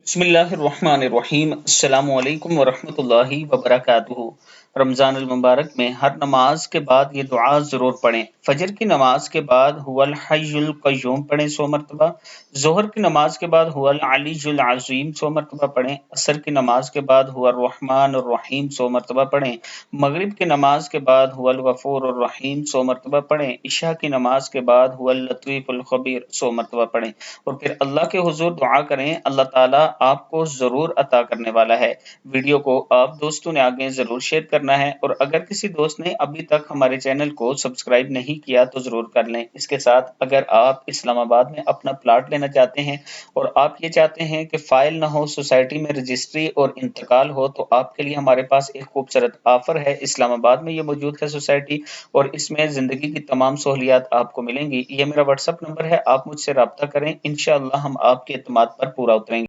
बिस्मिल्लाहिर्रहमानिर्रहीम अस्सलामुअलैकुम वरहमतुल्लाहि वबरकातुहू। रमज़ानुल मुबारक में हर नमाज के बाद ये दुआ ज़रूर पढ़ें। फजर की नमाज के बाद हुवल हय्युल क़य्यूम पढ़ें 100 मरतबा, ज़ोहर की नमाज के बाद हुवल अलीयुल अज़ीम 100 मरतबा पढ़ें, असर की नमाज के बाद हुवल रहमानुर रहीम 100 मरतबा पढ़ें, मगरिब की नमाज के बाद हुवल गफूरुर रहीम 100 मरतबा पढ़ें, इशा की नमाज के बाद हुवल लतीफ़ुल ख़बीर 100 मरतबा पढ़ें और फिर अल्लाह के हुज़ूर दुआ करें। अल्लाह ताला आपको ज़रूर अता करने वाला है। वीडियो को आप दोस्तों ने आगे ज़रूर शेयर करना है और अगर किसी दोस्त ने अभी तक हमारे चैनल को सब्सक्राइब नहीं किया तो ज़रूर कर लें। इसके साथ अगर आप इस्लामाबाद में अपना प्लाट लेना चाहते हैं और आप ये चाहते हैं कि फ़ाइल ना हो, सोसाइटी में रजिस्ट्री और इंतकाल हो, तो आपके लिए हमारे पास एक खूबसूरत ऑफ़र है। इस्लामाबाद में ये मौजूद है सोसाइटी और इसमें ज़िंदगी की तमाम सहूलियात आपको मिलेंगी। ये मेरा व्हाट्सएप नंबर है, आप मुझसे राब्ता करें। इंशाअल्लाह हम आपके एतमाद पर पूरा उतरेंगे।